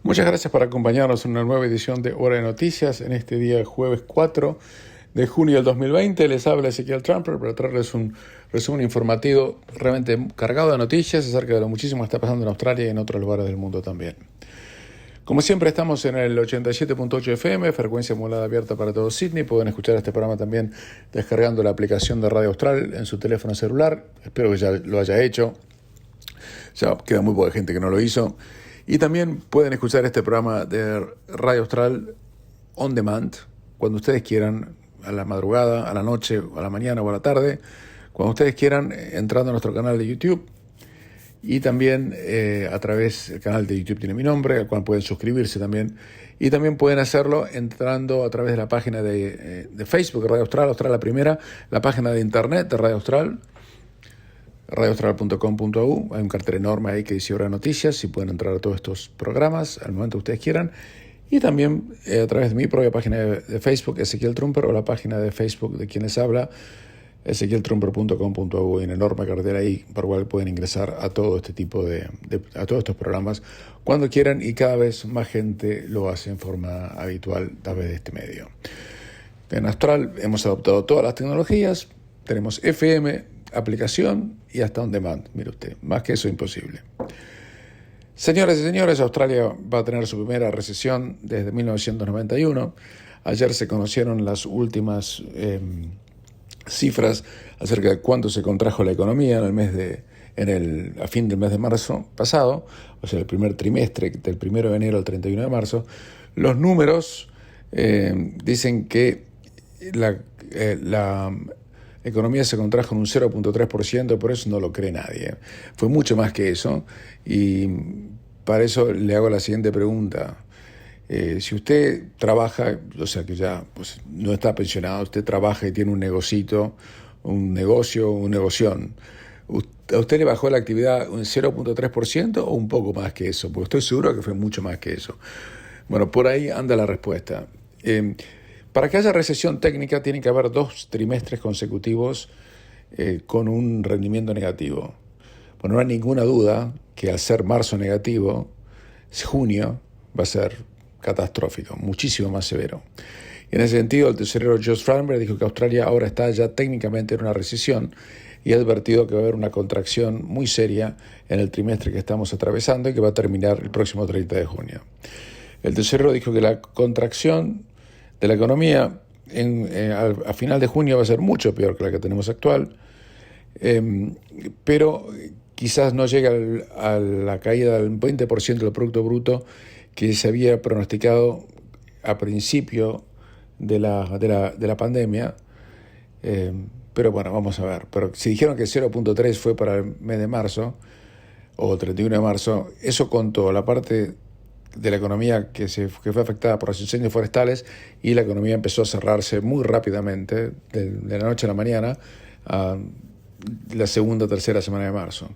Muchas gracias por acompañarnos en una nueva edición de Hora de Noticias en este día jueves 4 de junio del 2020. Les habla Ezequiel Trumper para traerles un resumen informativo realmente cargado de noticias acerca de lo muchísimo que está pasando en Australia y en otros lugares del mundo también. Como siempre estamos en el 87.8 FM, frecuencia modulada abierta para todo Sydney. Pueden escuchar este programa también descargando la aplicación de Radio Austral en su teléfono celular. Espero que ya lo haya hecho. Ya queda muy poca gente que no lo hizo. Y también pueden escuchar este programa de Radio Austral on demand, cuando ustedes quieran, a la madrugada, a la noche, a la mañana o a la tarde, cuando ustedes quieran, entrando a nuestro canal de YouTube. Y también a través del canal de YouTube tiene mi nombre, al cual pueden suscribirse también. Y también pueden hacerlo entrando a través de la página de Facebook de Radio Austral, Austral la Primera, la página de internet de Radio Austral, radioaustral.com.au. Hay un cartel enorme ahí que dice Hora de Noticias y pueden entrar a todos estos programas al momento que ustedes quieran. Y también a través de mi propia página de Facebook, Ezequiel Trumper, o la página de Facebook de quienes habla, ezequieltrumper.com.au. Hay un enorme cartel ahí por el cual pueden ingresar a todo este tipo a todos estos programas cuando quieran, y cada vez más gente lo hace en forma habitual a través de este medio. En Austral hemos adoptado todas las tecnologías, tenemos FM, aplicación y hasta on demand. Mire usted, más que eso imposible. Señoras y señores, Australia va a tener su primera recesión desde 1991. Ayer se conocieron las últimas cifras acerca de cuánto se contrajo la economía a fin del mes de marzo pasado, o sea, el primer trimestre, del 1 de enero al 31 de marzo. Los números dicen que la economía se contrajo en un 0.3%, por eso no lo cree nadie. Fue mucho más que eso, y para eso le hago la siguiente pregunta. Si usted trabaja, o sea que ya pues, no está pensionado, usted trabaja y tiene un negocio, un negoción, ¿a usted le bajó la actividad un 0.3% o un poco más que eso? Porque estoy seguro que fue mucho más que eso. Bueno, por ahí anda la respuesta. Para que haya recesión técnica tiene que haber 2 trimestres consecutivos con un rendimiento negativo. Bueno, no hay ninguna duda que al ser marzo negativo, junio va a ser catastrófico, muchísimo más severo. Y en ese sentido, el tesorero Josh Frydenberg dijo que Australia ahora está ya técnicamente en una recesión y ha advertido que va a haber una contracción muy seria en el trimestre que estamos atravesando y que va a terminar el próximo 30 de junio. El tesorero dijo que la contracción de la economía a final de junio va a ser mucho peor que la que tenemos actual, pero quizás no llegue a la caída del 20% del Producto Bruto que se había pronosticado a principio de la pandemia, pero bueno, vamos a ver. Pero si dijeron que 0.3 fue para el mes de marzo, o 31 de marzo, eso contó la parte de la economía que fue afectada por los incendios forestales, y la economía empezó a cerrarse muy rápidamente, de la noche a la mañana, a la segunda o tercera semana de marzo.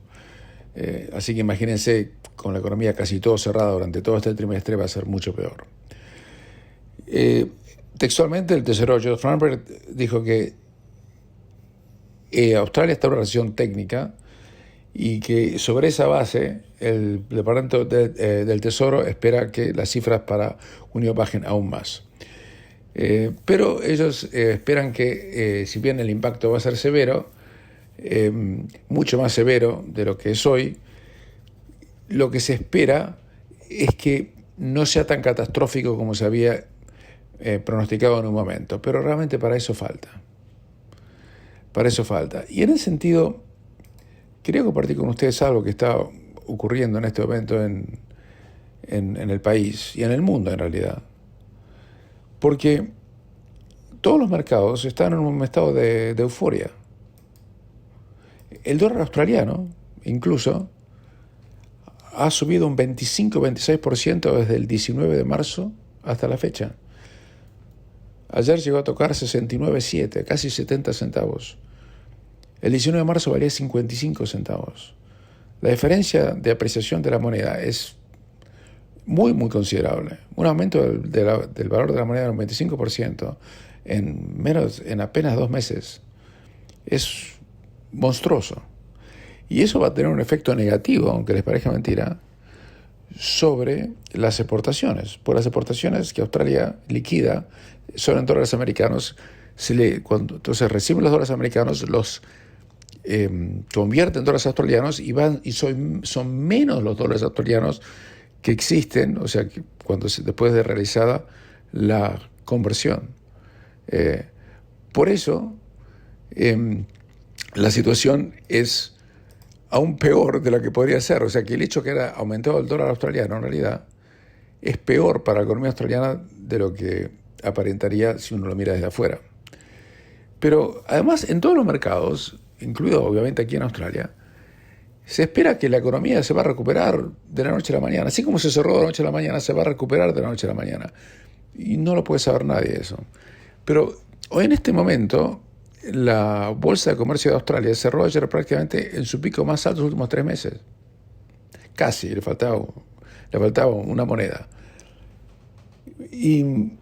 Así que imagínense, con la economía casi todo cerrada durante todo este trimestre, va a ser mucho peor. Textualmente, el tesorero Josh Frydenberg dijo que Australia está en una recesión técnica y que sobre esa base el Departamento del Tesoro espera que las cifras para junio bajen aún más. Pero ellos esperan que, si bien el impacto va a ser severo, mucho más severo de lo que es hoy, lo que se espera es que no sea tan catastrófico como se había pronosticado en un momento, pero realmente para eso falta. Y en ese sentido, quería compartir con ustedes algo que está ocurriendo en este momento en el país y en el mundo en realidad. Porque todos los mercados están en un estado de euforia. El dólar australiano, incluso, ha subido un 25-26% desde el 19 de marzo hasta la fecha. Ayer llegó a tocar 69.7, casi 70 centavos. El 19 de marzo valía 55 centavos. La diferencia de apreciación de la moneda es muy, muy considerable. Un aumento del valor de la moneda del 25% en apenas 2 meses es monstruoso. Y eso va a tener un efecto negativo, aunque les parezca mentira, sobre las exportaciones. Por las exportaciones que Australia liquida son en dólares americanos. Entonces reciben los dólares americanos, los convierten en dólares australianos y son menos los dólares australianos que existen, o sea, después de realizada la conversión. Por eso la situación es aún peor de lo que podría ser. O sea, que el hecho que haya aumentado el dólar australiano en realidad es peor para la economía australiana de lo que aparentaría si uno lo mira desde afuera. Pero además en todos los mercados, incluido obviamente aquí en Australia, se espera que la economía se va a recuperar de la noche a la mañana. Así como se cerró de la noche a la mañana, se va a recuperar de la noche a la mañana. Y no lo puede saber nadie eso. Pero hoy en este momento, la Bolsa de Comercio de Australia cerró ayer prácticamente en su pico más alto de los últimos 3 meses. Casi, le faltaba una moneda. ¿Y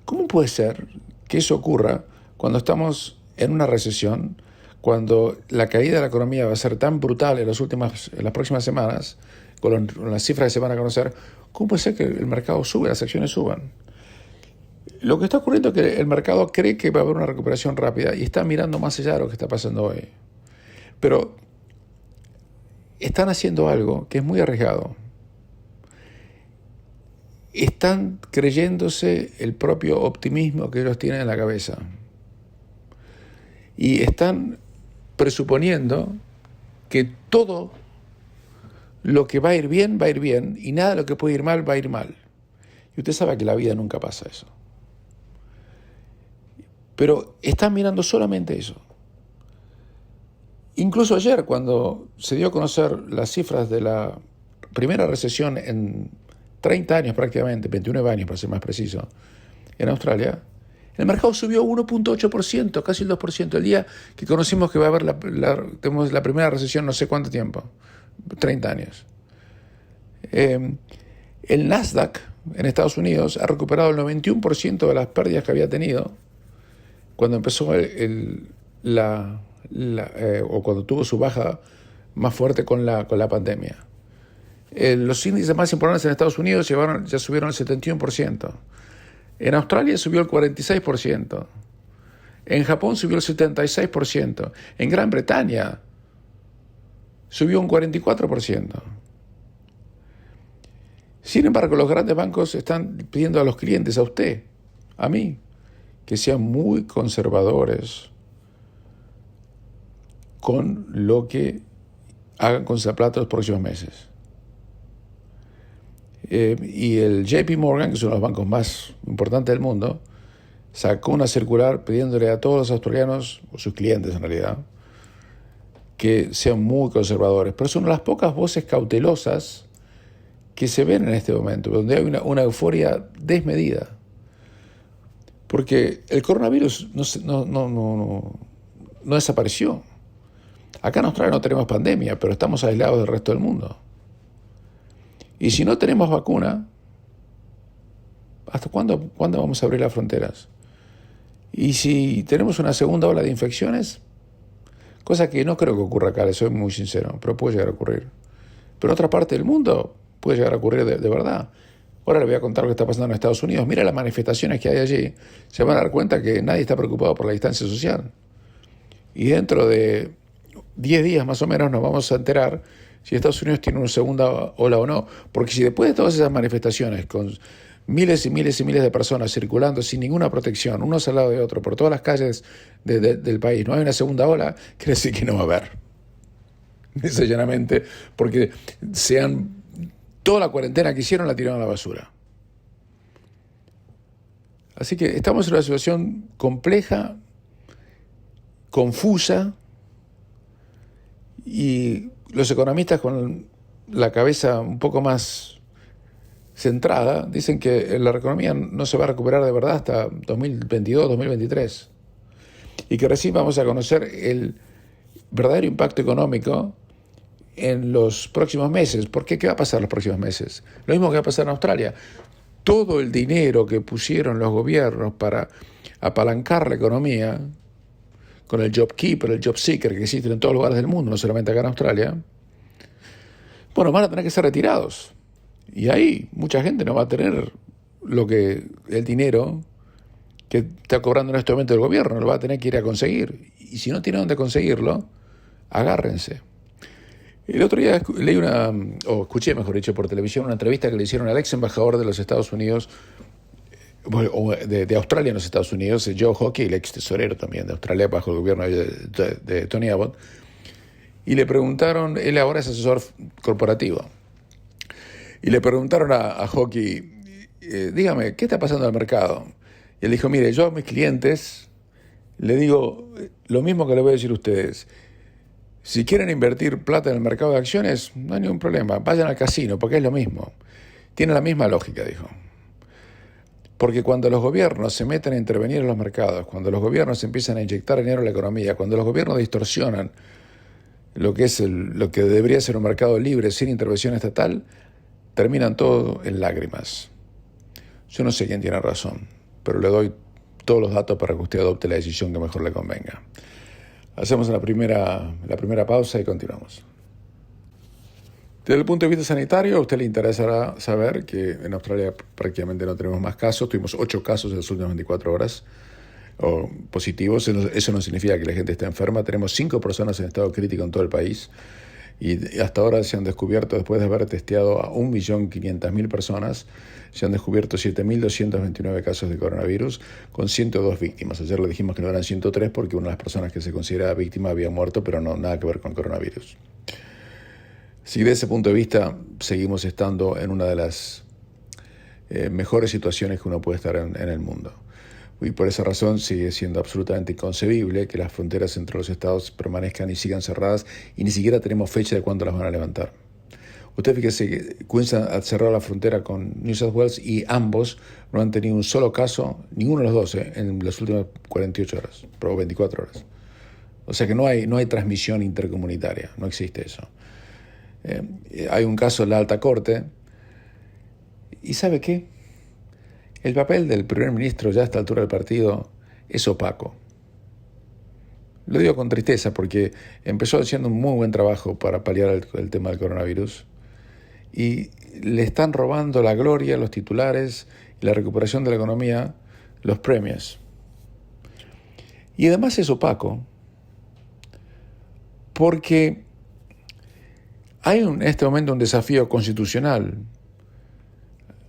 cómo puede ser que eso ocurra cuando estamos en una recesión, cuando la caída de la economía va a ser tan brutal en las próximas semanas, con las cifras que se van a conocer? ¿Cómo puede ser que el mercado sube, las acciones suban? Lo que está ocurriendo es que el mercado cree que va a haber una recuperación rápida y está mirando más allá de lo que está pasando hoy. Pero están haciendo algo que es muy arriesgado. Están creyéndose el propio optimismo que ellos tienen en la cabeza. Y están presuponiendo que todo lo que va a ir bien y nada de lo que puede ir mal va a ir mal. Y usted sabe que la vida nunca pasa eso. Pero están mirando solamente eso. Incluso ayer, cuando se dio a conocer las cifras de la primera recesión en 30 años prácticamente, 29 años para ser más preciso, en Australia, el mercado subió 1.8%, casi el 2%, el día que conocimos que va a haber tenemos la primera recesión no sé cuánto tiempo, 30 años. El Nasdaq en Estados Unidos ha recuperado el 91% de las pérdidas que había tenido cuando empezó o cuando tuvo su baja más fuerte con la pandemia. Los índices más importantes en Estados Unidos ya subieron el 71%. En Australia subió el 46%. En Japón subió el 76%. En Gran Bretaña subió un 44%. Sin embargo, los grandes bancos están pidiendo a los clientes, a usted, a mí, que sean muy conservadores con lo que hagan con esa plata los próximos meses. Y el JP Morgan, que es uno de los bancos más importantes del mundo, sacó una circular pidiéndole a todos los australianos, o sus clientes en realidad, que sean muy conservadores. Pero son las pocas voces cautelosas que se ven en este momento, donde hay una euforia desmedida. Porque el coronavirus no desapareció. Acá en Australia no tenemos pandemia, pero estamos aislados del resto del mundo. Y si no tenemos vacuna, ¿hasta cuándo vamos a abrir las fronteras? Y si tenemos una segunda ola de infecciones, cosa que no creo que ocurra acá, le soy muy sincero, pero puede llegar a ocurrir. Pero en otra parte del mundo puede llegar a ocurrir de verdad. Ahora le voy a contar lo que está pasando en Estados Unidos. Mira las manifestaciones que hay allí. Se van a dar cuenta que nadie está preocupado por la distancia social. Y dentro de 10 días más o menos nos vamos a enterar si Estados Unidos tiene una segunda ola o no. Porque si después de todas esas manifestaciones, con miles y miles y miles de personas circulando sin ninguna protección, unos al lado de otro, por todas las calles del país, no hay una segunda ola, quiere decir que no va a haber. Sencillamente porque toda la cuarentena que hicieron la tiraron a la basura. Así que estamos en una situación compleja, confusa, y los economistas con la cabeza un poco más centrada dicen que la economía no se va a recuperar de verdad hasta 2022, 2023, y que recién vamos a conocer el verdadero impacto económico en los próximos meses. Porque ¿qué va a pasar los próximos meses? Lo mismo que va a pasar en Australia. Todo el dinero que pusieron los gobiernos para apalancar la economía, con el JobKeeper, el JobSeeker, que existen en todos los lugares del mundo, no solamente acá en Australia, bueno, van a tener que ser retirados. Y ahí mucha gente no va a tener el dinero que está cobrando en este momento el gobierno, lo va a tener que ir a conseguir. Y si no tiene dónde conseguirlo, agárrense. El otro día escuché, mejor dicho, por televisión, una entrevista que le hicieron al ex embajador de los Estados Unidos, o de Australia en los Estados Unidos, Joe Hockey, el ex tesorero también de Australia bajo el gobierno de Tony Abbott, y le preguntaron, él ahora es asesor corporativo, y le preguntaron a Hockey, dígame, ¿qué está pasando en el mercado? Y él dijo, mire, yo a mis clientes le digo lo mismo que le voy a decir a ustedes. Si quieren invertir plata en el mercado de acciones, no hay ningún problema, vayan al casino, porque es lo mismo. Tiene la misma lógica, dijo. Porque cuando los gobiernos se meten a intervenir en los mercados, cuando los gobiernos empiezan a inyectar dinero en la economía, cuando los gobiernos distorsionan lo que debería ser un mercado libre sin intervención estatal, terminan todo en lágrimas. Yo no sé quién tiene razón, pero le doy todos los datos para que usted adopte la decisión que mejor le convenga. Hacemos la primera pausa y continuamos. Desde el punto de vista sanitario, a usted le interesará saber que en Australia prácticamente no tenemos más casos. Tuvimos 8 casos en las últimas 24 horas positivos. Eso no significa que la gente esté enferma. Tenemos 5 personas en estado crítico en todo el país. Y hasta ahora se han descubierto, después de haber testeado a 1.500.000 personas, se han descubierto 7.229 casos de coronavirus con 102 víctimas. Ayer le dijimos que no eran 103 porque una de las personas que se consideraba víctima había muerto, pero no nada que ver con coronavirus. Si de ese punto de vista seguimos estando en una de las mejores situaciones que uno puede estar en el mundo. Y por esa razón sigue siendo absolutamente inconcebible que las fronteras entre los estados permanezcan y sigan cerradas y ni siquiera tenemos fecha de cuándo las van a levantar. Usted fíjese que Queensland ha cerrado la frontera con New South Wales y ambos no han tenido un solo caso, ninguno de los dos, en las últimas 48 horas, o 24 horas. O sea que no hay transmisión intercomunitaria, no existe eso. Hay un caso en la alta corte y ¿sabe qué? El papel del primer ministro ya a esta altura del partido es opaco. Lo digo con tristeza porque empezó haciendo un muy buen trabajo para paliar el tema del coronavirus y le están robando la gloria, los titulares y la recuperación de la economía, los premios. Y además es opaco porque hay en este momento un desafío constitucional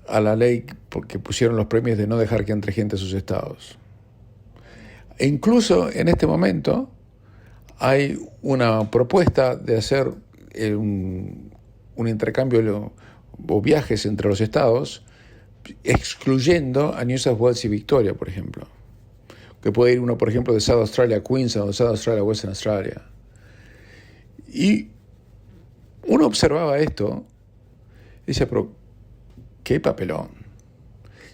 a la ley que pusieron los premios de no dejar que entre gente a sus estados. E incluso en este momento hay una propuesta de hacer un intercambio o viajes entre los estados, excluyendo a New South Wales y Victoria, por ejemplo. Que puede ir uno, por ejemplo, de South Australia a Queensland o South Australia a Western Australia. Y uno observaba esto y decía, pero qué papelón.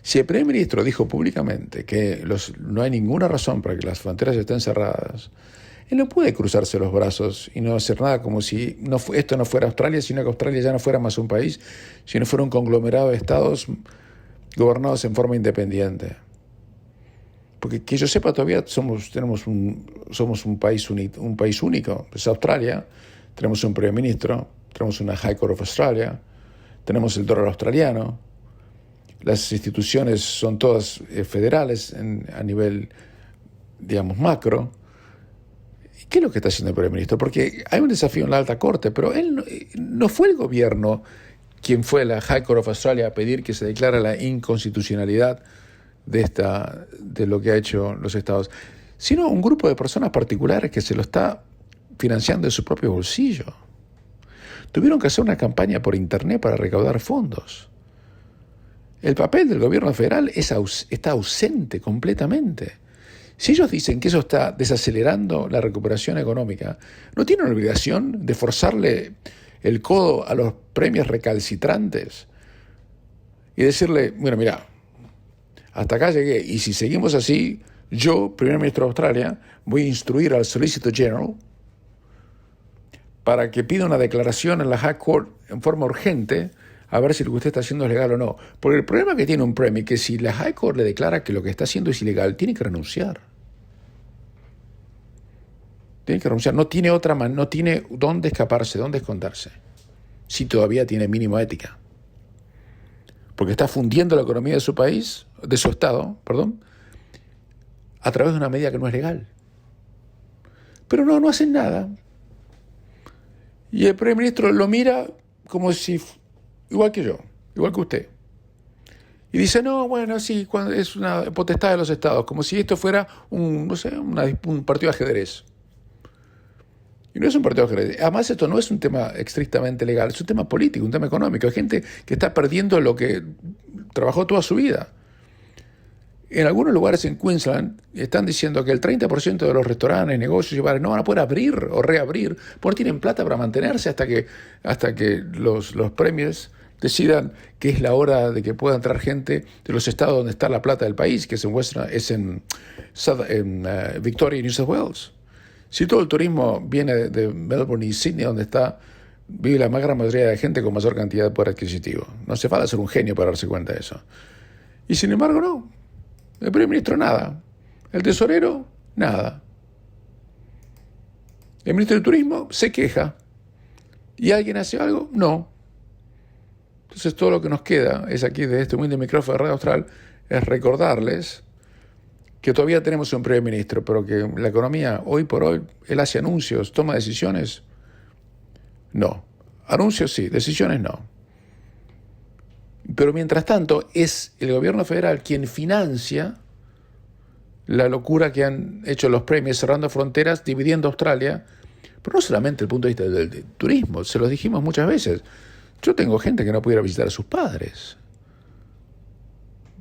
Si el primer ministro dijo públicamente que no hay ninguna razón para que las fronteras estén cerradas, él no puede cruzarse los brazos y no hacer nada como si esto no fuera Australia, sino que Australia ya no fuera más un país, sino fuera un conglomerado de estados gobernados en forma independiente. Porque que yo sepa todavía somos un país único. Es Australia, tenemos un primer ministro, tenemos una High Court of Australia, tenemos el dólar australiano, las instituciones son todas federales a nivel, digamos, macro. ¿Qué es lo que está haciendo el primer ministro? Porque hay un desafío en la alta corte, pero él no fue el gobierno quien fue a la High Court of Australia a pedir que se declare la inconstitucionalidad de lo que ha hecho los estados, sino un grupo de personas particulares que se lo está financiando de su propio bolsillo. Tuvieron que hacer una campaña por internet para recaudar fondos. El papel del gobierno federal está ausente completamente. Si ellos dicen que eso está desacelerando la recuperación económica, ¿no tienen la obligación de forzarle el codo a los premios recalcitrantes y decirle, bueno, mira, hasta acá llegué y si seguimos así, yo, primer ministro de Australia, voy a instruir al Solicitor General para que pida una declaración en la High Court en forma urgente a ver si lo que usted está haciendo es legal o no. Porque el problema que tiene un premio es que si la High Court le declara que lo que está haciendo es ilegal, tiene que renunciar. Tiene que renunciar. No tiene no tiene dónde escaparse, dónde esconderse. Si todavía tiene mínima ética. porque está fundiendo la economía de su país, de su estado, perdón, a través de una medida que no es legal. Pero no hacen nada. Y el primer ministro lo mira como si, igual que yo, igual que usted. Y dice, no, bueno, sí, es una potestad de los estados, como si esto fuera un partido de ajedrez. Y no es un partido de ajedrez. Además, esto no es un tema estrictamente legal, es un tema político, un tema económico. Hay gente que está perdiendo lo que trabajó toda su vida. En algunos lugares en Queensland están diciendo que el 30% de los restaurantes, negocios y bares no van a poder abrir o reabrir porque no tienen plata para mantenerse hasta que los premiers decidan que es la hora de que pueda entrar gente de los estados donde está la plata del país, que es en Victoria y New South Wales. Si todo el turismo viene de Melbourne y Sydney, donde vive la más gran mayoría de gente con mayor cantidad de poder adquisitivo. No hace falta ser un genio para darse cuenta de eso. Y sin embargo, no. El primer ministro, nada. El tesorero, nada. El ministro de Turismo se queja. ¿Y alguien hace algo? No. Entonces todo lo que nos queda es aquí, de este humilde micrófono de Radio Austral, es recordarles que todavía tenemos un primer ministro, pero que la economía, hoy por hoy, él hace anuncios, toma decisiones. No. Anuncios sí, decisiones no. Pero mientras tanto, es el gobierno federal quien financia la locura que han hecho los premios cerrando fronteras, dividiendo Australia, pero no solamente desde el punto de vista del turismo, se los dijimos muchas veces. Yo tengo gente que no puede ir a visitar a sus padres.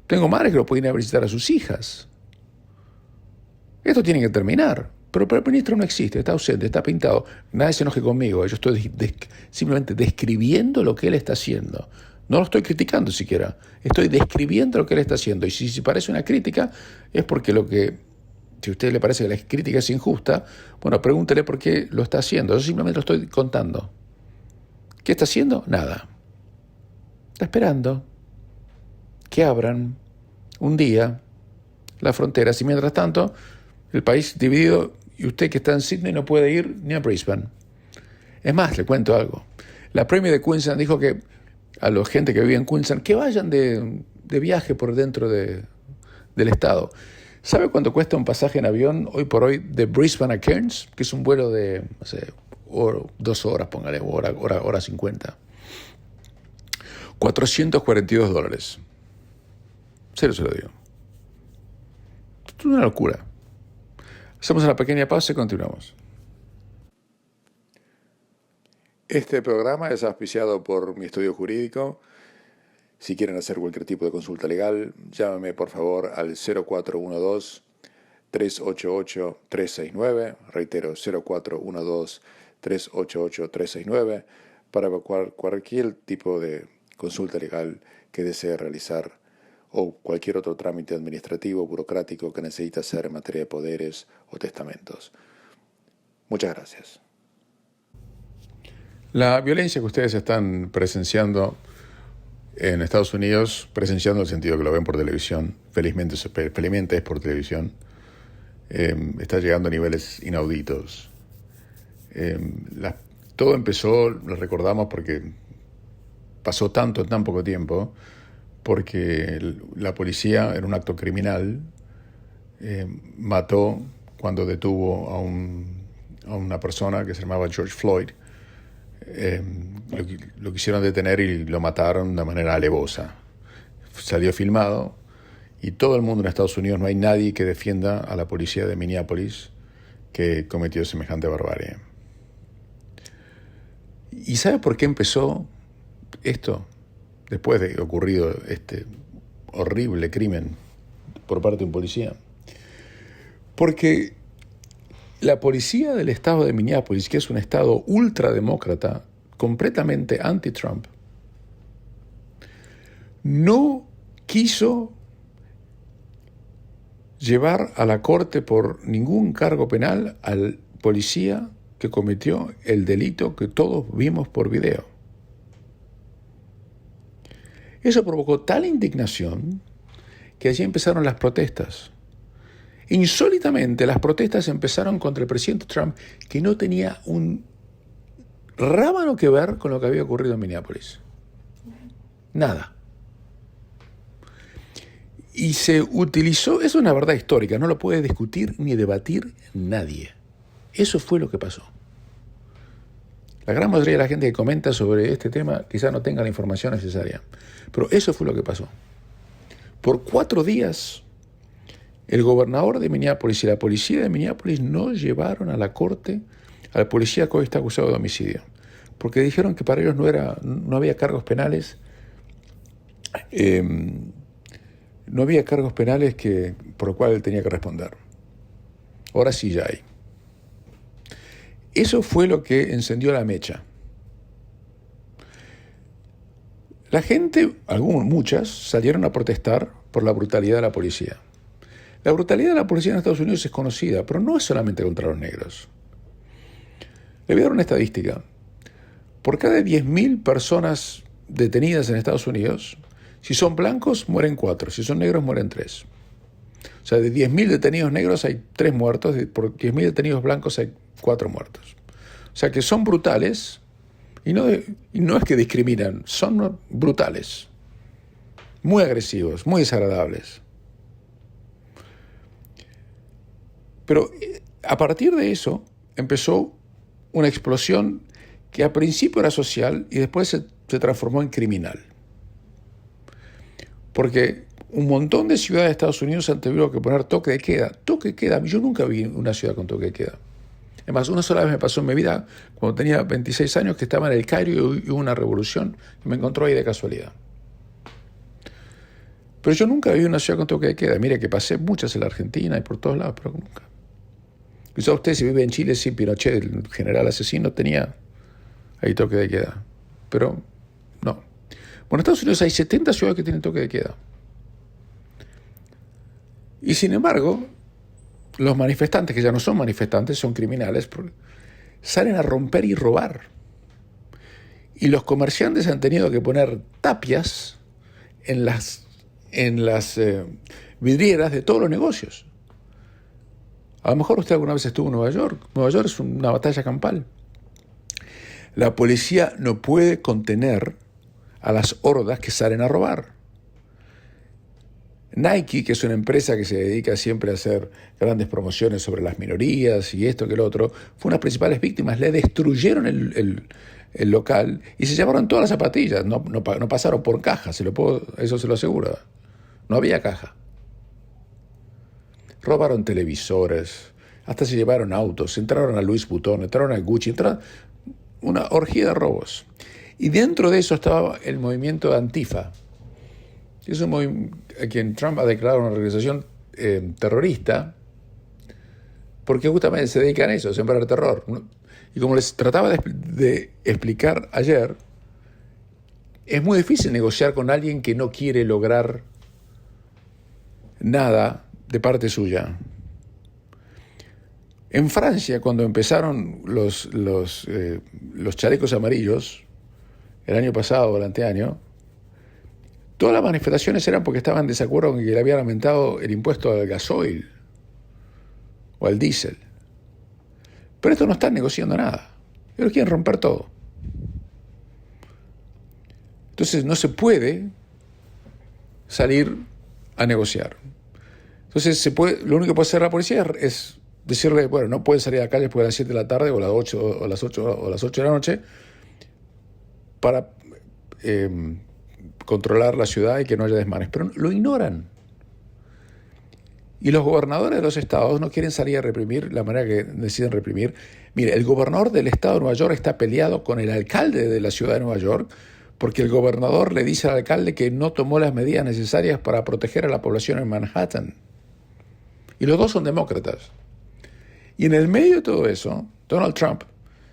Tengo madres que no pueden ir a visitar a sus hijas. Esto tiene que terminar. Pero el primer ministro no existe, está ausente, está pintado. Nadie se enoje conmigo. Yo estoy simplemente describiendo lo que él está haciendo. No lo estoy criticando siquiera. Estoy describiendo lo que él está haciendo. Y si parece una crítica, es porque si a usted le parece que la crítica es injusta, bueno, pregúntele por qué lo está haciendo. Yo simplemente lo estoy contando. ¿Qué está haciendo? Nada. Está esperando que abran un día las fronteras. Y mientras tanto, el país dividido, y usted que está en Sydney no puede ir ni a Brisbane. Es más, le cuento algo. La Premier de Queensland dijo que a la gente que vive en Queensland que vayan de viaje por dentro del estado. ¿Sabe cuánto cuesta un pasaje en avión hoy por hoy de Brisbane a Cairns? Que es un vuelo de, 2 horas, póngale, hora 50. $442. Serio se lo digo. Es una locura. Hacemos una pequeña pausa y continuamos. Este programa es auspiciado por mi estudio jurídico. Si quieren hacer cualquier tipo de consulta legal, llámame por favor al 0412-388-369. Reitero, 0412-388-369 para cualquier tipo de consulta legal que desee realizar o cualquier otro trámite administrativo, burocrático que necesite hacer en materia de poderes o testamentos. Muchas gracias. La violencia que ustedes están presenciando en Estados Unidos, presenciando en el sentido que lo ven por televisión, felizmente es por televisión, está llegando a niveles inauditos. Todo empezó, lo recordamos porque pasó tanto en tan poco tiempo, porque la policía, en un acto criminal, mató cuando detuvo a una persona que se llamaba George Floyd. Lo quisieron detener y lo mataron de manera alevosa. Salió filmado y todo el mundo en Estados Unidos, no hay nadie que defienda a la policía de Minneapolis que cometió semejante barbarie. ¿Y sabe por qué empezó esto? Después de ocurrido este horrible crimen por parte de un policía. Porque la policía del estado de Minneapolis, que es un estado ultrademócrata, completamente anti-Trump, no quiso llevar a la corte por ningún cargo penal al policía que cometió el delito que todos vimos por video. Eso provocó tal indignación que allí empezaron las protestas. Insólitamente, las protestas empezaron contra el presidente Trump, que no tenía un rábano que ver con lo que había ocurrido en Minneapolis. Nada. Y se utilizó, es una verdad histórica, no lo puede discutir ni debatir nadie. Eso fue lo que pasó. La gran mayoría de la gente que comenta sobre este tema quizás no tenga la información necesaria, pero eso fue lo que pasó. Por 4 días, el gobernador de Minneapolis y la policía de Minneapolis no llevaron a la corte al policía que hoy está acusado de homicidio, porque dijeron que para ellos no había cargos penales. No había cargos penales por los cuales él tenía que responder. Ahora sí ya hay. Eso fue lo que encendió la mecha. La gente, muchas, salieron a protestar por la brutalidad de la policía. La brutalidad de la policía en Estados Unidos es conocida, pero no es solamente contra los negros. Le voy a dar una estadística. Por cada 10.000 personas detenidas en Estados Unidos, si son blancos, mueren 4. Si son negros, mueren 3. O sea, de 10.000 detenidos negros hay 3 muertos. Por 10.000 detenidos blancos hay 4 muertos. O sea, que son brutales. Y no es que discriminan. Son brutales. Muy agresivos, muy desagradables. Pero a partir de eso empezó una explosión que al principio era social y después se transformó en criminal. Porque un montón de ciudades de Estados Unidos han tenido que poner toque de queda. Toque de queda, yo nunca vi una ciudad con toque de queda. Además, una sola vez me pasó en mi vida, cuando tenía 26 años, que estaba en el Cairo y hubo una revolución, y me encontró ahí de casualidad. Pero yo nunca vi una ciudad con toque de queda. Mire que pasé muchas en la Argentina y por todos lados, pero nunca. Quizá usted, si vive en Chile, sí, Pinochet, el general asesino, tenía ahí toque de queda. Pero no. Bueno, en Estados Unidos hay 70 ciudades que tienen toque de queda. Y sin embargo, los manifestantes, que ya no son manifestantes, son criminales, salen a romper y robar. Y los comerciantes han tenido que poner tapias en las vidrieras de todos los negocios. A lo mejor usted alguna vez estuvo en Nueva York. Nueva York es una batalla campal. La policía no puede contener a las hordas que salen a robar. Nike, que es una empresa que se dedica siempre a hacer grandes promociones sobre las minorías y esto que lo otro, fue una de las principales víctimas. Le destruyeron el local y se llevaron todas las zapatillas. No pasaron por caja, eso se lo aseguro. No había caja. Robaron televisores, hasta se llevaron autos, entraron a Louis Vuitton, entraron a Gucci, entraron una orgía de robos. Y dentro de eso estaba el movimiento Antifa. Es un movimiento a quien Trump ha declarado una organización terrorista, porque justamente se dedican a eso, a sembrar terror. Y como les trataba de explicar ayer, es muy difícil negociar con alguien que no quiere lograr nada de parte suya. En Francia, cuando empezaron los chalecos amarillos, el año pasado o el anteaño, todas las manifestaciones eran porque estaban en desacuerdo con que le habían aumentado el impuesto al gasoil o al diésel. Pero estos no están negociando nada. Ellos quieren romper todo. Entonces no se puede salir a negociar. Entonces lo único que puede hacer la policía es decirle, bueno, no pueden salir a la calle después de las 7 de la tarde o a las 8 o las 8 de la noche para controlar la ciudad y que no haya desmanes. Pero lo ignoran. Y los gobernadores de los estados no quieren salir a reprimir la manera que deciden reprimir. Mire, el gobernador del estado de Nueva York está peleado con el alcalde de la ciudad de Nueva York porque el gobernador le dice al alcalde que no tomó las medidas necesarias para proteger a la población en Manhattan. Y los dos son demócratas. Y en el medio de todo eso, Donald Trump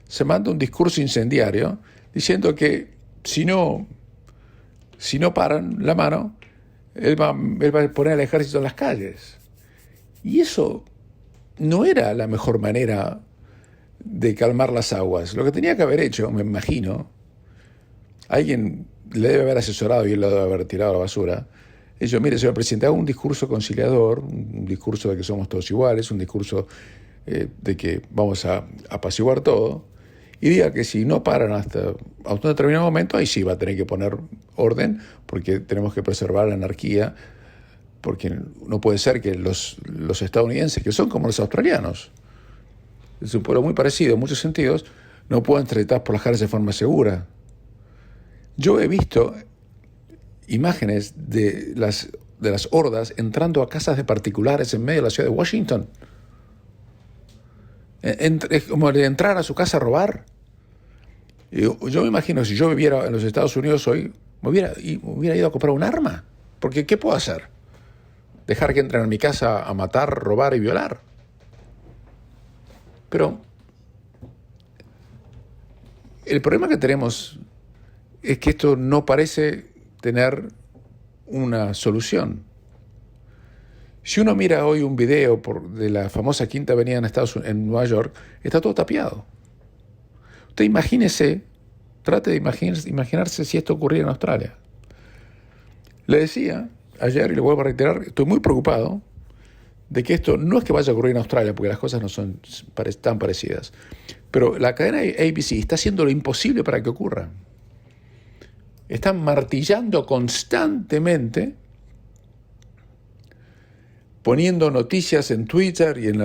se manda un discurso incendiario diciendo que si no paran la mano, él va a poner al ejército en las calles. Y eso no era la mejor manera de calmar las aguas. Lo que tenía que haber hecho, me imagino, alguien le debe haber asesorado y él lo debe haber tirado a la basura. Yo, mire, señor presidente, hago un discurso conciliador, un discurso de que somos todos iguales, un discurso de que vamos a apaciguar todo, y diga que si no paran hasta un determinado momento, ahí sí va a tener que poner orden, porque tenemos que preservar la anarquía porque no puede ser que los estadounidenses, que son como los australianos, es un pueblo muy parecido en muchos sentidos, no puedan transitar por las calles de forma segura. Yo he visto imágenes de las hordas entrando a casas de particulares en medio de la ciudad de Washington. Es como de entrar a su casa a robar. Yo me imagino, si yo viviera en los Estados Unidos hoy, me hubiera ido a comprar un arma. Porque ¿qué puedo hacer? ¿Dejar que entren a mi casa a matar, robar y violar? Pero el problema que tenemos es que esto no parece tener una solución. Si uno mira hoy un video de la famosa Quinta Avenida en Nueva York, está todo tapiado. Usted trate de imaginarse si esto ocurriera en Australia. Le decía ayer, y lo vuelvo a reiterar, estoy muy preocupado de que esto no es que vaya a ocurrir en Australia, porque las cosas no son tan parecidas, pero la cadena ABC está haciendo lo imposible para que ocurra. Están martillando constantemente, poniendo noticias en Twitter y en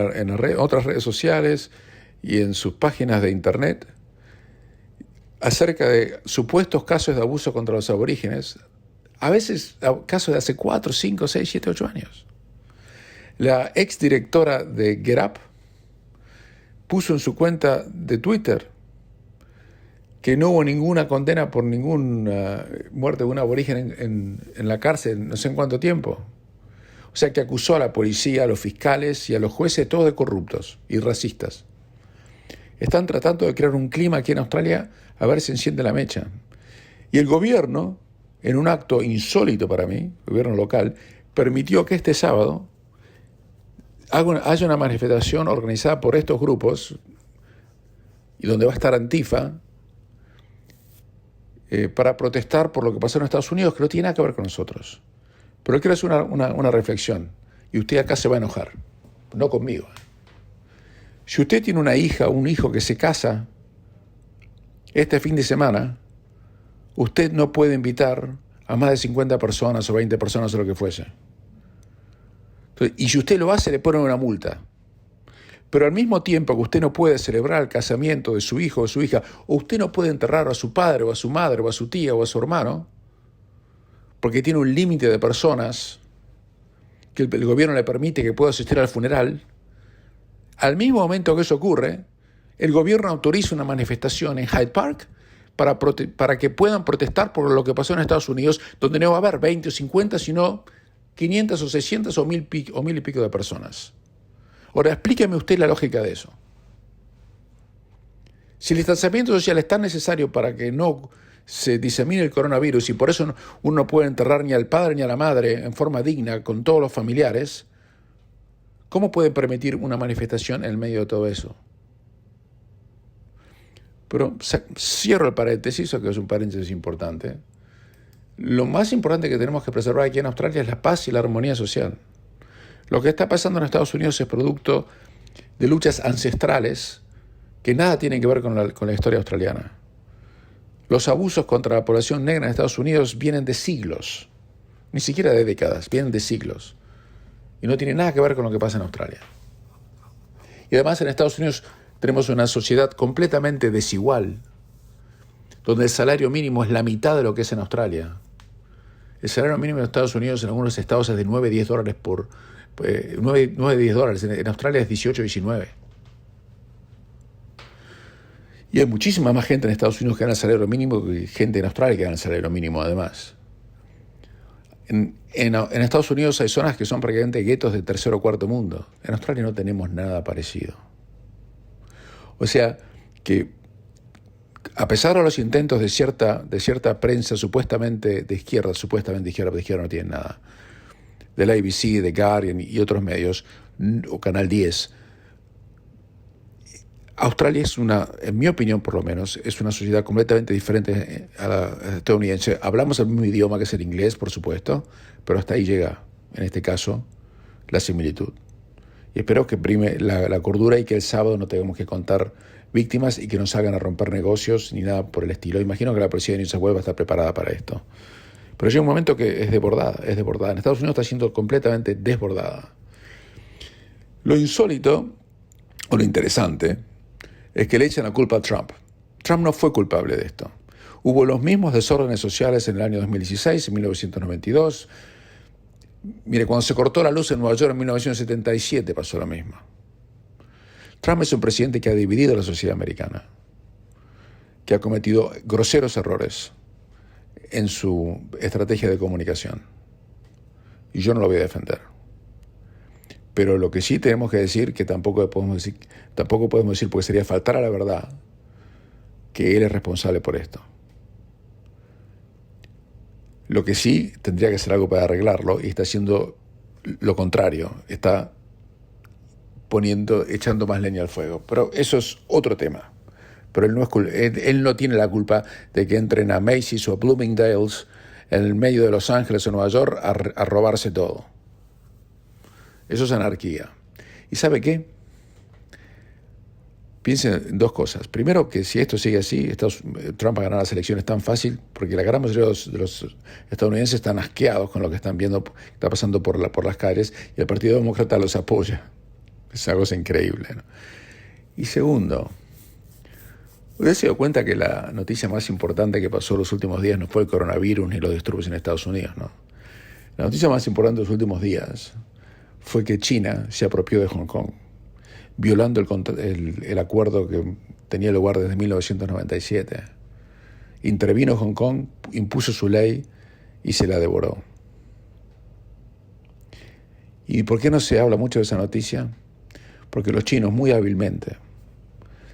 otras redes sociales y en sus páginas de internet acerca de supuestos casos de abuso contra los aborígenes, a veces casos de hace 4, 5, 6, 7, 8 años. La exdirectora de Get Up puso en su cuenta de Twitter que no hubo ninguna condena por ninguna muerte de un aborigen en la cárcel no sé en cuánto tiempo. O sea, que acusó a la policía, a los fiscales y a los jueces, todos de corruptos y racistas. Están tratando de crear un clima aquí en Australia a ver si enciende la mecha. Y el gobierno, en un acto insólito para mí, el gobierno local, permitió que este sábado haya una manifestación organizada por estos grupos y donde va a estar Antifa para protestar por lo que pasó en Estados Unidos, que no tiene nada que ver con nosotros. Pero quiero hacer una reflexión, y usted acá se va a enojar, no conmigo. Si usted tiene una hija o un hijo que se casa este fin de semana, usted no puede invitar a más de 50 personas o 20 personas o lo que fuese. Entonces, y si usted lo hace, le ponen una multa. Pero al mismo tiempo que usted no puede celebrar el casamiento de su hijo o su hija, o usted no puede enterrar a su padre o a su madre o a su tía o a su hermano, porque tiene un límite de personas que el gobierno le permite que pueda asistir al funeral, al mismo momento que eso ocurre, el gobierno autoriza una manifestación en Hyde Park para que puedan protestar por lo que pasó en Estados Unidos, donde no va a haber 20 o 50, sino 500 o 600 o mil y pico de personas. Ahora, explíqueme usted la lógica de eso. Si el distanciamiento social es tan necesario para que no se disemine el coronavirus y por eso uno no puede enterrar ni al padre ni a la madre en forma digna con todos los familiares, ¿cómo puede permitir una manifestación en medio de todo eso? Pero cierro el paréntesis, que es un paréntesis importante. Lo más importante que tenemos que preservar aquí en Australia es la paz y la armonía social. Lo que está pasando en Estados Unidos es producto de luchas ancestrales que nada tienen que ver con la historia australiana. Los abusos contra la población negra en Estados Unidos vienen de siglos, ni siquiera de décadas, vienen de siglos. Y no tienen nada que ver con lo que pasa en Australia. Y además en Estados Unidos tenemos una sociedad completamente desigual, donde el salario mínimo es la mitad de lo que es en Australia. El salario mínimo en Estados Unidos en algunos estados es de $9-10 $9-10. En Australia es 18, 19. Y hay muchísima más gente en Estados Unidos que gana el salario mínimo que gente en Australia que gana el salario mínimo, además. En Estados Unidos hay zonas que son prácticamente guetos de tercer o cuarto mundo. En Australia no tenemos nada parecido. O sea que, a pesar de los intentos de cierta prensa supuestamente de izquierda no tienen nada, de la ABC, de Guardian y otros medios, o Canal 10, Australia es en mi opinión por lo menos, es una sociedad completamente diferente a la estadounidense. Hablamos el mismo idioma que es el inglés, por supuesto, pero hasta ahí llega, en este caso, la similitud. Y espero que prime la cordura y que el sábado no tengamos que contar víctimas y que no salgan a romper negocios ni nada por el estilo. Imagino que la policía de New South Wales va a estar preparada para esto. Pero llega un momento que es desbordada, es desbordada. En Estados Unidos está siendo completamente desbordada. Lo insólito, o lo interesante, es que le echan la culpa a Trump. Trump no fue culpable de esto. Hubo los mismos desórdenes sociales en el año 2016, en 1992. Mire, cuando se cortó la luz en Nueva York en 1977 pasó lo mismo. Trump es un presidente que ha dividido la sociedad americana, que ha cometido groseros errores en su estrategia de comunicación. Y yo no lo voy a defender. Pero lo que sí tenemos que decir, que tampoco podemos decir, porque sería faltar a la verdad, que él es responsable por esto. Lo que sí tendría que hacer algo para arreglarlo, y está haciendo lo contrario, está echando más leña al fuego. Pero eso es otro tema. Pero él no tiene la culpa de que entren a Macy's o a Bloomingdale's en el medio de Los Ángeles o Nueva York a robarse todo. Eso es anarquía. ¿Y sabe qué? Piensen en dos cosas. Primero, que si esto sigue así, Trump va a ganar las elecciones tan fácil, porque la gran mayoría de los estadounidenses están asqueados con lo que están viendo, que está pasando por las calles, y el Partido Demócrata los apoya. Es una cosa increíble, ¿no? Y segundo, ¿usted se dio cuenta que la noticia más importante que pasó los últimos días no fue el coronavirus ni los disturbios en Estados Unidos, ¿no? La noticia más importante de los últimos días fue que China se apropió de Hong Kong, violando el acuerdo que tenía lugar desde 1997. Intervino Hong Kong, impuso su ley y se la devoró. ¿Y por qué no se habla mucho de esa noticia? Porque los chinos, muy hábilmente,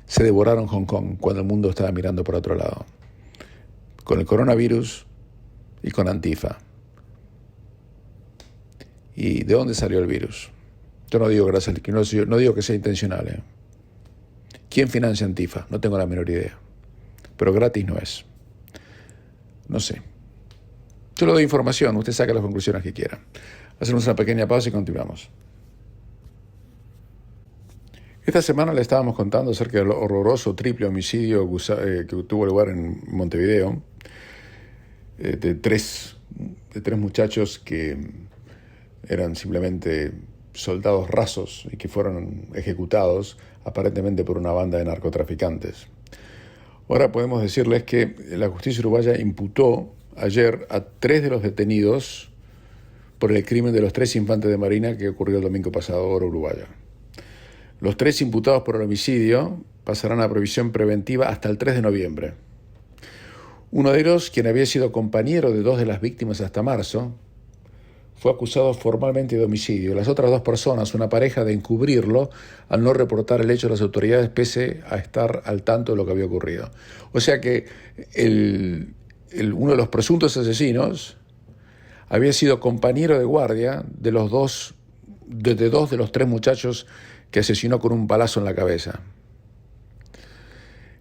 se devoraron Hong Kong cuando el mundo estaba mirando por otro lado, con el coronavirus y con Antifa. ¿Y de dónde salió el virus? Yo no digo no digo que sea intencional, ¿eh? ¿Quién financia Antifa? No tengo la menor idea. Pero gratis no es. No sé. Yo le doy información, usted saca las conclusiones que quiera. Hacemos una pequeña pausa y continuamos. Esta semana le estábamos contando acerca del horroroso triple homicidio que tuvo lugar en Montevideo, de tres muchachos que eran simplemente soldados rasos y que fueron ejecutados aparentemente por una banda de narcotraficantes. Ahora podemos decirles que la justicia uruguaya imputó ayer a 3 de los detenidos por el crimen de los 3 infantes de Marina que ocurrió el domingo pasado, hora uruguaya. Los 3 imputados por el homicidio pasarán a prisión preventiva hasta el 3 de noviembre. Uno de ellos, quien había sido compañero de 2 de las víctimas hasta marzo, fue acusado formalmente de homicidio. Las otras 2 personas, una pareja, de encubrirlo al no reportar el hecho a las autoridades pese a estar al tanto de lo que había ocurrido. O sea que uno de los presuntos asesinos había sido compañero de guardia de dos de los 3 muchachos que asesinó con un balazo en la cabeza.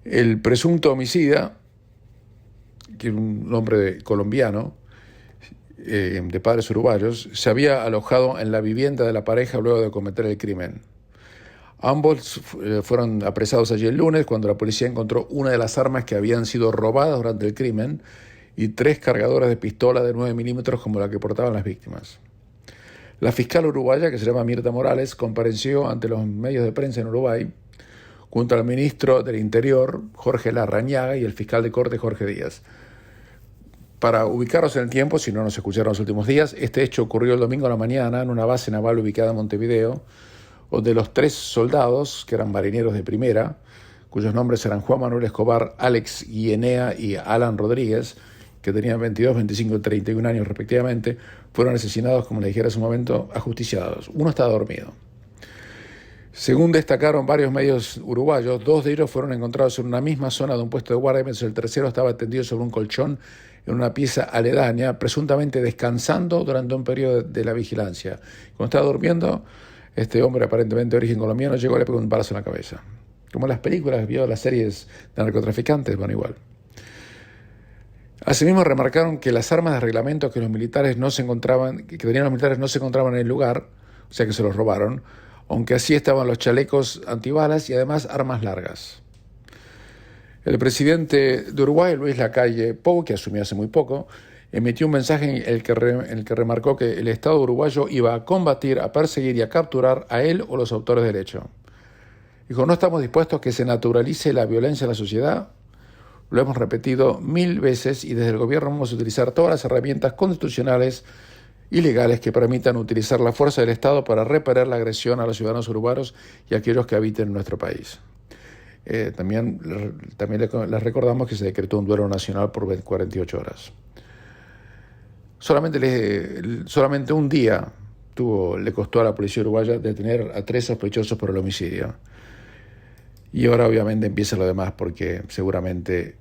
El presunto homicida, que era un hombre colombiano, de padres uruguayos, se había alojado en la vivienda de la pareja luego de cometer el crimen. Ambos fueron apresados allí el lunes cuando la policía encontró una de las armas que habían sido robadas durante el crimen y 3 cargadores de pistola de 9 milímetros como la que portaban las víctimas. La fiscal uruguaya, que se llama Mirta Morales, compareció ante los medios de prensa en Uruguay junto al ministro del Interior, Jorge Larrañaga, y el fiscal de corte, Jorge Díaz. Para ubicarnos en el tiempo, si no nos escucharon los últimos días, este hecho ocurrió el domingo a la mañana en una base naval ubicada en Montevideo, donde los 3 soldados, que eran marineros de primera, cuyos nombres eran Juan Manuel Escobar, Alex Guienea y Alan Rodríguez, que tenían 22, 25 y 31 años respectivamente, fueron asesinados, como le dijera hace un momento, ajusticiados. Uno estaba dormido. Según destacaron varios medios uruguayos, 2 de ellos fueron encontrados en una misma zona de un puesto de guardia, mientras el tercero estaba tendido sobre un colchón en una pieza aledaña, presuntamente descansando durante un periodo de la vigilancia. Cuando estaba durmiendo, este hombre, aparentemente de origen colombiano, llegó y le pegó un balazo en la cabeza. Como en las películas, vio las series de narcotraficantes, bueno, igual. Asimismo, remarcaron que las armas de reglamento que tenían los militares no se encontraban en el lugar, o sea que se los robaron, aunque así estaban los chalecos antibalas y además armas largas. El presidente de Uruguay, Luis Lacalle Pou, que asumió hace muy poco, emitió un mensaje en el que remarcó que el Estado uruguayo iba a combatir, a perseguir y a capturar a él o los autores del hecho. Dijo, no estamos dispuestos a que se naturalice la violencia en la sociedad. Lo hemos repetido 1000 veces y desde el gobierno vamos a utilizar todas las herramientas constitucionales y legales que permitan utilizar la fuerza del Estado para repeler la agresión a los ciudadanos urbanos y a aquellos que habiten en nuestro país. También les recordamos que se decretó un duelo nacional por 48 horas. Solamente un día le costó a la policía uruguaya detener a 3 sospechosos por el homicidio. Y ahora obviamente empieza lo demás porque seguramente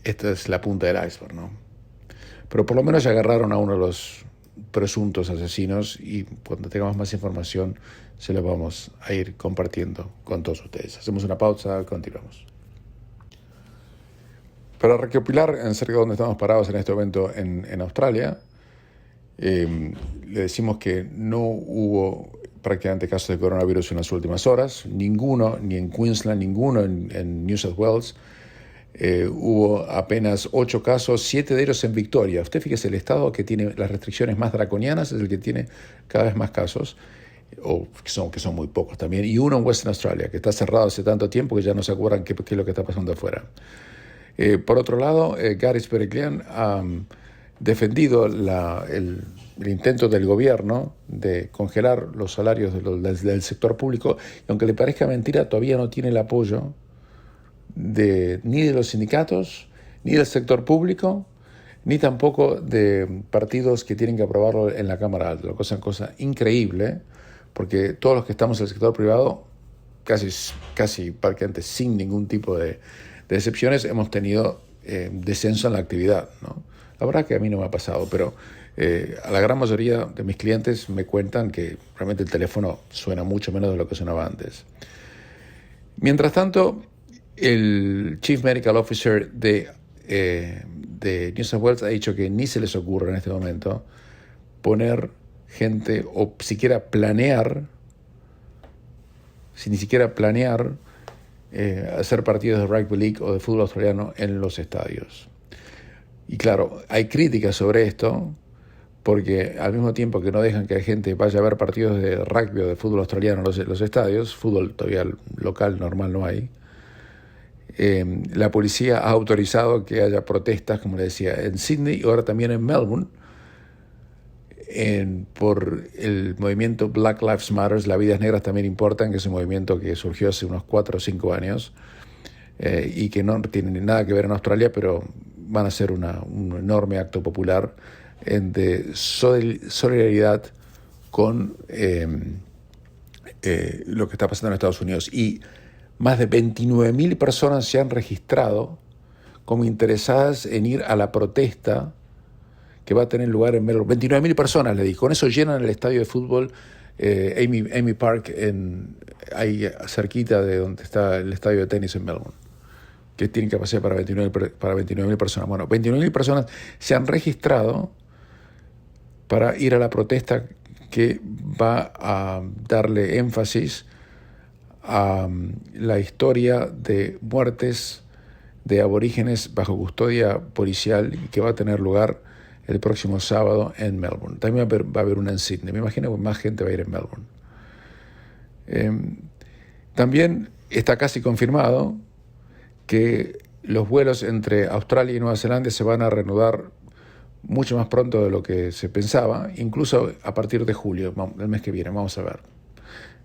esta es la punta del iceberg, ¿no? Pero por lo menos ya agarraron a uno de los presuntos asesinos y cuando tengamos más información se lo vamos a ir compartiendo con todos ustedes. Hacemos una pausa, continuamos. Para recopilar acerca de dónde estamos parados en este momento en Australia, le decimos que no hubo prácticamente casos de coronavirus en las últimas horas, ninguno, ni en Queensland, ninguno en New South Wales. Hubo apenas 8 casos, 7 de ellos en Victoria. Usted fíjese, el estado que tiene las restricciones más draconianas es el que tiene cada vez más casos, o que son muy pocos también, y uno en Western Australia, que está cerrado hace tanto tiempo que ya no se acuerdan qué es lo que está pasando afuera. Por otro lado, Gary Sbergelian ha defendido el intento del gobierno de congelar los salarios del sector público, y aunque le parezca mentira, todavía no tiene el apoyo ni de los sindicatos, ni del sector público, ni tampoco de partidos que tienen que aprobarlo en la Cámara Alta. Lo cual es cosa increíble, porque todos los que estamos en el sector privado, casi prácticamente sin ningún tipo de excepciones, hemos tenido descenso en la actividad, ¿no? La verdad que a mí no me ha pasado, pero a la gran mayoría de mis clientes me cuentan que realmente el teléfono suena mucho menos de lo que sonaba antes. Mientras tanto, el Chief Medical Officer de New South Wales ha dicho que ni se les ocurre en este momento poner gente o siquiera planear, hacer partidos de rugby league o de fútbol australiano en los estadios. Y claro, hay críticas sobre esto, porque al mismo tiempo que no dejan que la gente vaya a ver partidos de rugby o de fútbol australiano en los estadios, fútbol todavía local normal no hay, la policía ha autorizado que haya protestas, como le decía, en Sydney y ahora también en Melbourne, por el movimiento Black Lives Matter, las vidas negras también importan, que es un movimiento que surgió hace unos 4 o 5 años y que no tiene nada que ver en Australia, pero van a ser un enorme acto popular de solidaridad con lo que está pasando en Estados Unidos. Y más de 29.000 personas se han registrado como interesadas en ir a la protesta que va a tener lugar en Melbourne. 29.000 personas, le digo. Con eso llenan el estadio de fútbol Amy Park, ahí cerquita de donde está el estadio de tenis en Melbourne, que tiene capacidad para 29.000 personas. Bueno, 29.000 personas se han registrado para ir a la protesta que va a darle énfasis a la historia de muertes de aborígenes bajo custodia policial que va a tener lugar el próximo sábado en Melbourne. También va a haber una en Sydney. Me imagino que más gente va a ir en Melbourne. También está casi confirmado que los vuelos entre Australia y Nueva Zelanda se van a reanudar mucho más pronto de lo que se pensaba, incluso a partir de julio, del mes que viene. Vamos a ver.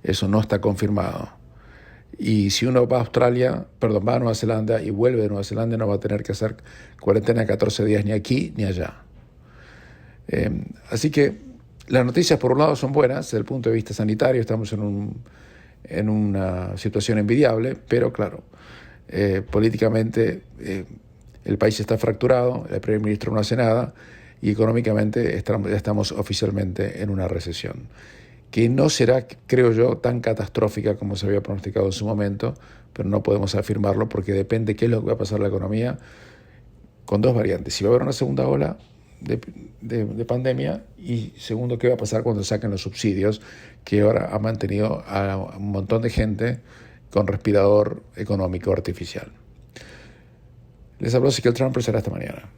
Eso no está confirmado. Y si uno va a Nueva Zelanda y vuelve de Nueva Zelanda, no va a tener que hacer cuarentena de 14 días ni aquí ni allá. Así que las noticias por un lado son buenas desde el punto de vista sanitario. Estamos en una situación envidiable, pero claro, políticamente el país está fracturado, el primer ministro no hace nada y económicamente estamos oficialmente en una recesión, que no será, creo yo, tan catastrófica como se había pronosticado en su momento, pero no podemos afirmarlo porque depende qué es lo que va a pasar a la economía, con 2 variantes: si va a haber una segunda ola de pandemia, y segundo, qué va a pasar cuando saquen los subsidios que ahora ha mantenido a un montón de gente con respirador económico artificial. Les habló Ezequiel Trump, será hasta mañana.